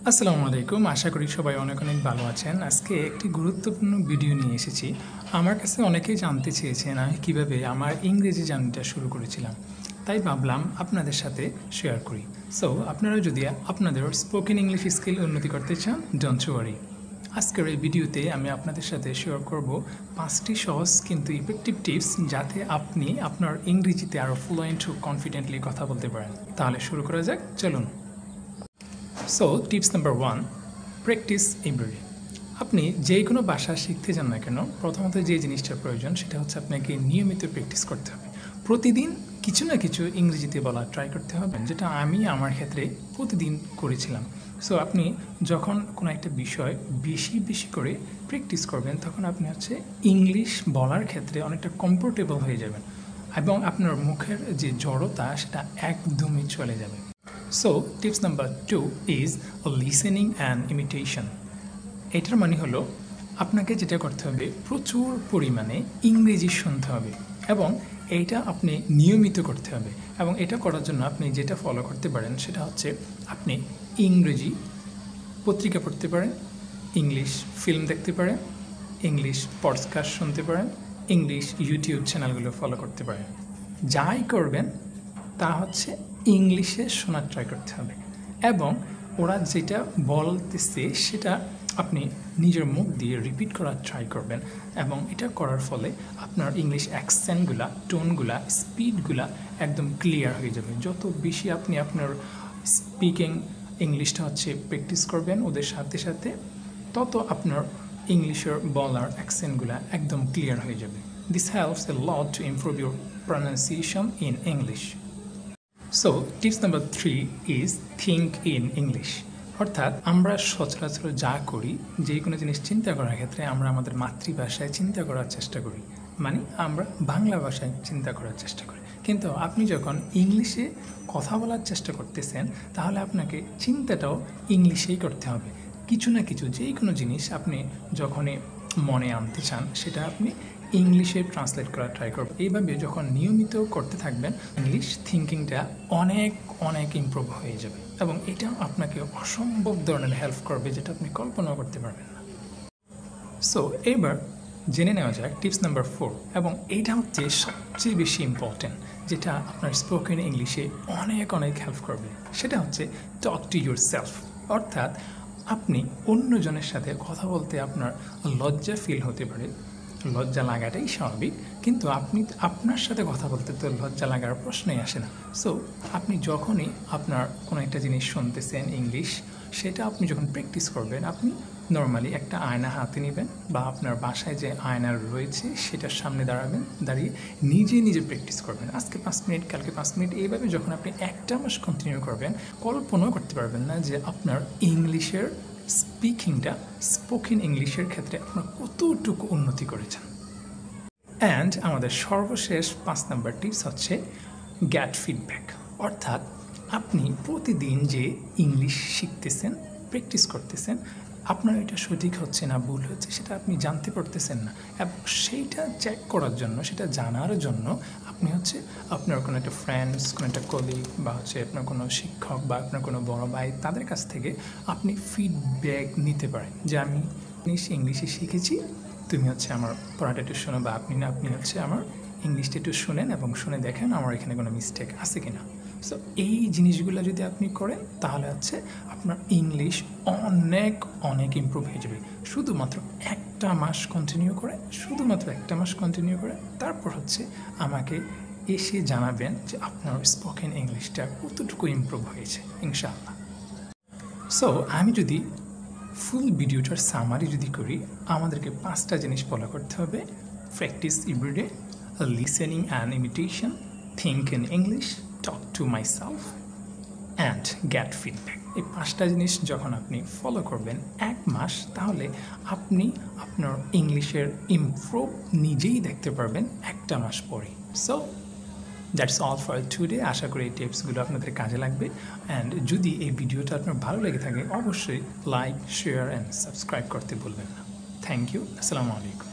আসসালামু আলাইকুম। আশা করি সবাই অনেক অনেক ভালো আছেন। আজকে একটি গুরুত্বপূর্ণ ভিডিও নিয়ে এসেছি। আমার কাছে অনেকেই জানতে চেয়েছেন আমি কীভাবে আমার ইংরেজি জার্নিটা শুরু করেছিলাম। তাই ভাবলাম আপনাদের সাথে শেয়ার করি। সো আপনারা যদি আপনাদের স্পোকেন ইংলিশ স্কিল উন্নতি করতে চান, ডোন্ট ওয়ারি। আজকের এই ভিডিওতে আমি আপনাদের সাথে শেয়ার করব 5টি সহজ কিন্তু ইফেক্টিভ টিপস, যাতে আপনি আপনার ইংরেজিতে আরও ফ্লুয়েন্ট ও কনফিডেন্টলি কথা বলতে পারেন। তাহলে শুরু করা যাক, চলুন। So tips number 1, practice everyday. আপনি যে কোনো ভাষা শিখতে যান না কেন, প্রথমত যে জিনিসটার প্রয়োজন সেটা হচ্ছে আপনাকে নিয়মিত প্র্যাকটিস করতে হবে। প্রতিদিন কিছু না কিছু ইংরেজিতে বলা ট্রাই করতে হবে, যেটা আমি আমার ক্ষেত্রে প্রতিদিন করেছিলাম। সো আপনি যখন কোনো একটা বিষয় বেশি বেশি করে প্র্যাকটিস করবেন, তখন আপনি হচ্ছে ইংলিশ বলার ক্ষেত্রে অনেকটা কমফোর্টেবল হয়ে যাবেন এবং আপনার মুখের যে জড়তা সেটা একদমই চলে যাবে। So tips number 2 is listening and imitation. এটার মানে হলো আপনাকে যেটা করতে হবে, প্রচুর পরিমাণে ইংরেজি শুনতে হবে এবং এইটা আপনি নিয়মিত করতে হবে। এবং এটা করার জন্য আপনি যেটা ফলো করতে পারেন সেটা হচ্ছে আপনি ইংরেজি পত্রিকা পড়তে পারেন, ইংলিশ ফিল্ম দেখতে পারেন, ইংলিশ পডকাস্ট শুনতে পারেন, ইংলিশ ইউটিউব চ্যানেলগুলো ফলো করতে পারেন। যাই করবেন তা হচ্ছে ইংলিশে শোনার ট্রাই করতে হবে এবং ওরা যেটা বলতেছে সেটা আপনি নিজের মুখ দিয়ে রিপিট করার ট্রাই করবেন। এবং এটা করার ফলে আপনার ইংলিশ অ্যাকসেন্টগুলা, টোনগুলা, স্পিডগুলা একদম ক্লিয়ার হয়ে যাবে। যত বেশি আপনি আপনার স্পিকিং ইংলিশটা হচ্ছে প্র্যাকটিস করবেন ওদের সাথে সাথে, তত আপনার ইংলিশের বলার অ্যাকসেন্টগুলা একদম ক্লিয়ার হয়ে যাবে। This helps a lot to improve your pronunciation in English. So, tips number 3 is think in English. অর্থাৎ আমরা সচরাচর যা করি, যে কোনো জিনিস চিন্তা করার ক্ষেত্রে আমরা আমাদের মাতৃভাষায় চিন্তা করার চেষ্টা করি, মানে আমরা বাংলা ভাষায় চিন্তা করার চেষ্টা করি। কিন্তু আপনি যখন ইংলিশে কথা বলার চেষ্টা করতেছেন, তাহলে আপনাকে চিন্তাটাও ইংলিশেই করতে হবে। কিছু না কিছু যে কোনো জিনিস আপনি যখনই মনে আনতে চান, সেটা আপনি ইংলিশে ট্রান্সলেট করার ট্রাই করবেন। এইভাবে যখন নিয়মিত করতে থাকবেন, ইংলিশ থিঙ্কিংটা অনেক অনেক ইমপ্রুভ হয়ে যাবে এবং এটা আপনাকে অসম্ভব ধরনের হেল্প করবে, যেটা আপনি কল্পনাও করতে পারবেন না। সো এবার জেনে নেওয়া যাক টিপস নাম্বার 4, এবং এইটা হচ্ছে সবচেয়ে বেশি ইম্পর্টেন্ট, যেটা আপনার স্পোকেন ইংলিশে অনেক অনেক হেল্প করবে। সেটা হচ্ছে টক টু ইউর সেলফ। অর্থাৎ আপনি অন্যজনের সাথে কথা বলতে আপনার লজ্জা ফিল হতে পারে, লজ্জা লাগাটাই স্বাভাবিক, কিন্তু আপনি আপনার সাথে কথা বলতে তো লজ্জা লাগার প্রশ্নই আসে না। সো আপনি যখনই আপনার কোনো একটা জিনিস শুনতেছেন ইংলিশ, সেটা আপনি যখন প্র্যাকটিস করবেন, আপনি নর্মালি একটা আয়না হাতে নেবেন বা আপনার বাসায় যে আয়না রয়েছে সেটার সামনে দাঁড়িয়ে নিজে নিজে প্র্যাকটিস করবেন। আজকে 5 মিনিট, কালকে 5 মিনিট, এইভাবে যখন আপনি একটা মাস কন্টিনিউ করবেন, কল্পনাও করতে পারবেন না যে আপনার ইংলিশের স্পিকিংটা স্পোকেন ইংলিশের ক্ষেত্রে আপনার কতটুকু উন্নতি করেছেন। অ্যান্ড আমাদের সর্বশেষ 5 নাম্বার টিপস হচ্ছে গেট ফিডব্যাক। অর্থাৎ আপনি প্রতিদিন যে ইংলিশ শিখতেছেন, প্র্যাকটিস করতেছেন, আপনার এটা সঠিক হচ্ছে না ভুল হচ্ছে সেটা আপনি জানতে পারতেছেন না, এবং সেইটা চেক করার জন্য, সেটা জানার জন্য আপনি হচ্ছে আপনার কোনো একটা ফ্রেন্ডস, কোনো একটা কলিগ বা হচ্ছে আপনার কোনো শিক্ষক বা আপনার কোনো বড় ভাই, তাদের কাছ থেকে আপনি ফিডব্যাক নিতে পারেন যে আমি ইংলিশে শিখেছি, তুমি হচ্ছে আমার পড়াটা একটু শোনো, বা আপনি হচ্ছে আমার ইংলিশটা একটু শোনেন এবং শুনে দেখেন আমার এখানে কোনো মিস্টেক আছে কি না। সো এই জিনিসগুলো যদি আপনি করেন, তাহলে হচ্ছে আপনার ইংলিশ অনেক অনেক ইমপ্রুভ হয়ে যাবে। শুধুমাত্র একটা মাস কন্টিনিউ করে তারপর হচ্ছে আমাকে এসে জানাবেন যে আপনার স্পোকেন ইংলিশটা কতটুকু ইমপ্রুভ হয়েছে, ইনশাআল্লাহ। সো আমি যদি ফুল ভিডিওটার সামারি যদি করি, আমাদেরকে 5টা জিনিস ফলো করতে হবে: practice everyday, listening and imitation, think in English, talk to myself, and get feedback. এই 5টা জিনিস যখন আপনি ফলো করবেন 1 মাস, তাহলে আপনি আপনার ইংলিশের ইমপ্রুভ নিজেই দেখতে পারবেন 1টা মাস পরে। So that's all for today. আশা করি এই টিপসগুলো আপনাদের কাজে লাগবে। অ্যান্ড যদি এই ভিডিওটা আপনার ভালো লেগে থাকে, অবশ্যই লাইক, শেয়ার অ্যান্ড সাবস্ক্রাইব করতে ভুলবেন না। Thank you. আসসালামু আলাইকুম।